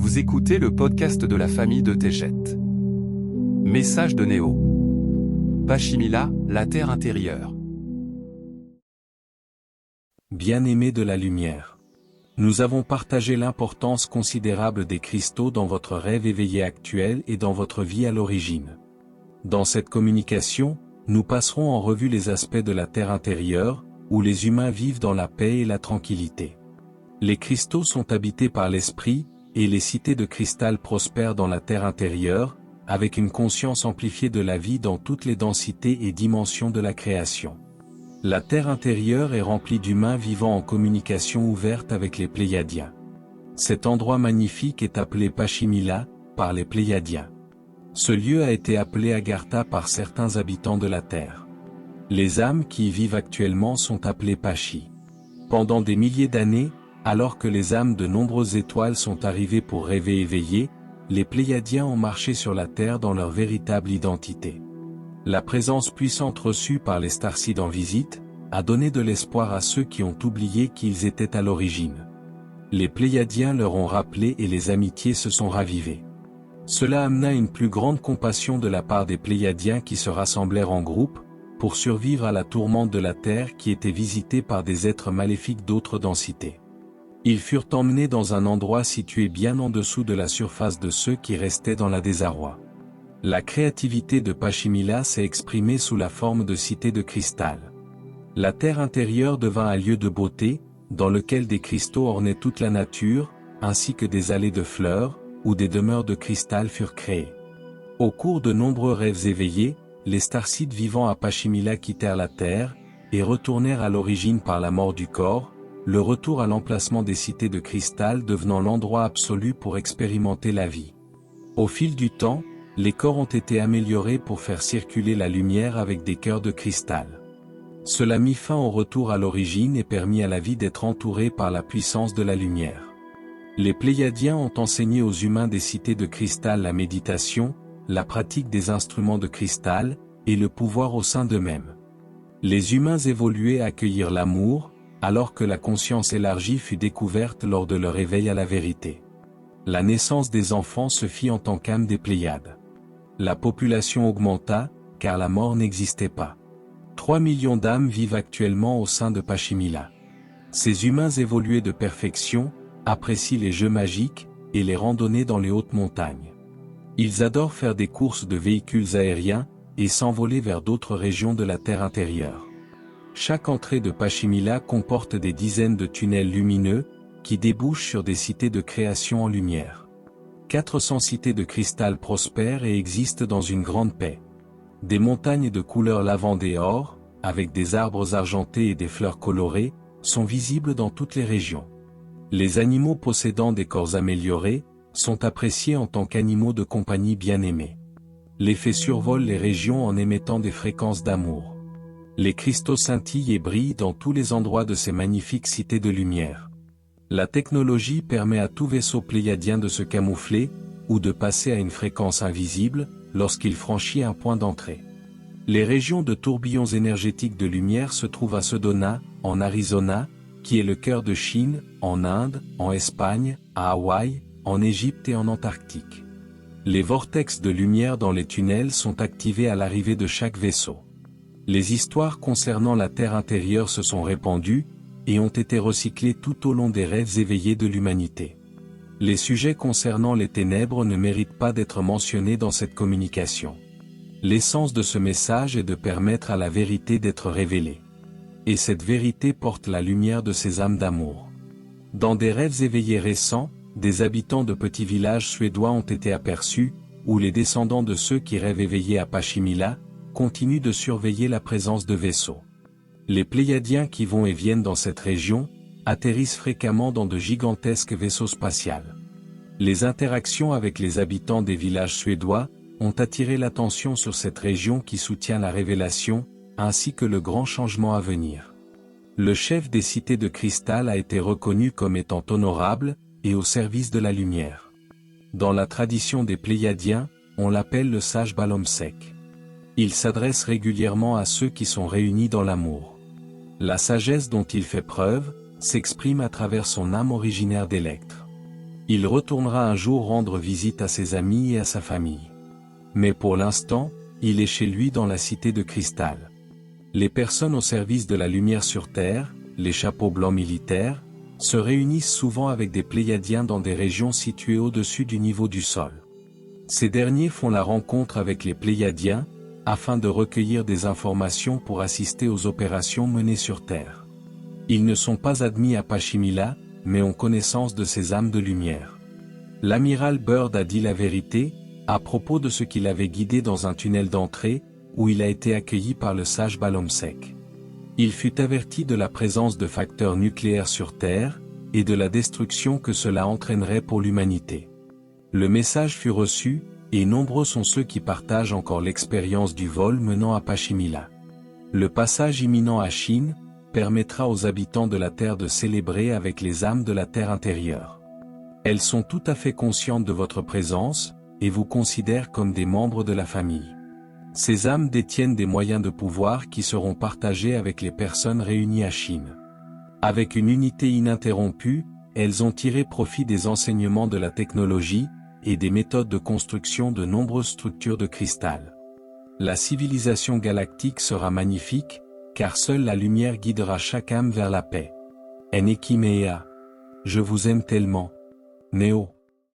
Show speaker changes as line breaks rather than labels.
Vous écoutez le podcast de la famille de Tejet. Message de Néo. Pachymila, la terre intérieure.
Bien-aimés de la lumière. Nous avons partagé l'importance considérable des cristaux dans votre rêve éveillé actuel et dans votre vie à l'origine. Dans cette communication, nous passerons en revue les aspects de la terre intérieure, où les humains vivent dans la paix et la tranquillité. Les cristaux sont habités par l'esprit, et les cités de cristal prospèrent dans la terre intérieure, avec une conscience amplifiée de la vie dans toutes les densités et dimensions de la création. La terre intérieure est remplie d'humains vivant en communication ouverte avec les Pléiadiens. Cet endroit magnifique est appelé Pachymila, par les Pléiadiens. Ce lieu a été appelé Agartha par certains habitants de la terre. Les âmes qui y vivent actuellement sont appelées Pachi. Pendant des milliers d'années, alors que les âmes de nombreuses étoiles sont arrivées pour rêver éveillés, les Pléiadiens ont marché sur la terre dans leur véritable identité. La présence puissante reçue par les starcides en visite, a donné de l'espoir à ceux qui ont oublié qui ils étaient à l'origine. Les Pléiadiens leur ont rappelé et les amitiés se sont ravivées. Cela amena une plus grande compassion de la part des Pléiadiens qui se rassemblèrent en groupe, pour survivre à la tourmente de la terre qui était visitée par des êtres maléfiques d'autres densités. Ils furent emmenés dans un endroit situé bien en dessous de la surface de ceux qui restaient dans la désarroi. La créativité de Pachymila s'est exprimée sous la forme de cités de cristal. La terre intérieure devint un lieu de beauté, dans lequel des cristaux ornaient toute la nature, ainsi que des allées de fleurs, où des demeures de cristal furent créées. Au cours de nombreux rêves éveillés, les starcides vivant à Pachymila quittèrent la terre, et retournèrent à l'origine par la mort du corps, le retour à l'emplacement des cités de cristal devenant l'endroit absolu pour expérimenter la vie. Au fil du temps, les corps ont été améliorés pour faire circuler la lumière avec des cœurs de cristal. Cela mit fin au retour à l'origine et permit à la vie d'être entourée par la puissance de la lumière. Les Pléiadiens ont enseigné aux humains des cités de cristal la méditation, la pratique des instruments de cristal, et le pouvoir au sein d'eux-mêmes. Les humains évolués accueillirent l'amour, alors que la conscience élargie fut découverte lors de leur éveil à la vérité. La naissance des enfants se fit en tant qu'âme des Pléiades. La population augmenta, car la mort n'existait pas. 3 millions d'âmes vivent actuellement au sein de Pachymila. Ces humains évolués de perfection, apprécient les jeux magiques, et les randonnées dans les hautes montagnes. Ils adorent faire des courses de véhicules aériens, et s'envoler vers d'autres régions de la terre intérieure. Chaque entrée de Pachymila comporte des dizaines de tunnels lumineux, qui débouchent sur des cités de création en lumière. 400 cités de cristal prospèrent et existent dans une grande paix. Des montagnes de couleur lavande et or, avec des arbres argentés et des fleurs colorées, sont visibles dans toutes les régions. Les animaux possédant des corps améliorés, sont appréciés en tant qu'animaux de compagnie bien-aimés. Les fées survolent les régions en émettant des fréquences d'amour. Les cristaux scintillent et brillent dans tous les endroits de ces magnifiques cités de lumière. La technologie permet à tout vaisseau pléiadien de se camoufler, ou de passer à une fréquence invisible, lorsqu'il franchit un point d'entrée. Les régions de tourbillons énergétiques de lumière se trouvent à Sedona, en Arizona, qui est le cœur de Chine, en Inde, en Espagne, à Hawaï, en Égypte et en Antarctique. Les vortex de lumière dans les tunnels sont activés à l'arrivée de chaque vaisseau. Les histoires concernant la terre intérieure se sont répandues, et ont été recyclées tout au long des rêves éveillés de l'humanité. Les sujets concernant les ténèbres ne méritent pas d'être mentionnés dans cette communication. L'essence de ce message est de permettre à la vérité d'être révélée. Et cette vérité porte la lumière de ces âmes d'amour. Dans des rêves éveillés récents, des habitants de petits villages suédois ont été aperçus, où les descendants de ceux qui rêvent éveillés à Pachymila, continuent de surveiller la présence de vaisseaux. Les Pléiadiens qui vont et viennent dans cette région, atterrissent fréquemment dans de gigantesques vaisseaux spatials. Les interactions avec les habitants des villages suédois, ont attiré l'attention sur cette région qui soutient la révélation, ainsi que le grand changement à venir. Le chef des cités de cristal a été reconnu comme étant honorable, et au service de la lumière. Dans la tradition des Pléiadiens, on l'appelle le sage Balomsek. Il s'adresse régulièrement à ceux qui sont réunis dans l'amour. La sagesse dont il fait preuve, s'exprime à travers son âme originaire d'Électre. Il retournera un jour rendre visite à ses amis et à sa famille. Mais pour l'instant, il est chez lui dans la cité de cristal. Les personnes au service de la lumière sur Terre, les chapeaux blancs militaires, se réunissent souvent avec des Pléiadiens dans des régions situées au-dessus du niveau du sol. Ces derniers font la rencontre avec les Pléiadiens, afin de recueillir des informations pour assister aux opérations menées sur Terre. Ils ne sont pas admis à Pachymila, mais ont connaissance de ces âmes de lumière. L'amiral Byrd a dit la vérité, à propos de ce qu'il avait guidé dans un tunnel d'entrée, où il a été accueilli par le sage Balomsek. Il fut averti de la présence de facteurs nucléaires sur Terre, et de la destruction que cela entraînerait pour l'humanité. Le message fut reçu, et nombreux sont ceux qui partagent encore l'expérience du vol menant à Pachymila. Le passage imminent à Chine permettra aux habitants de la Terre de célébrer avec les âmes de la Terre intérieure. Elles sont tout à fait conscientes de votre présence, et vous considèrent comme des membres de la famille. Ces âmes détiennent des moyens de pouvoir qui seront partagés avec les personnes réunies à Chine. Avec une unité ininterrompue, elles ont tiré profit des enseignements de la technologie, et des méthodes de construction de nombreuses structures de cristal. La civilisation galactique sera magnifique, car seule la lumière guidera chaque âme vers la paix. Eneki Mea. Je vous aime tellement. Néo.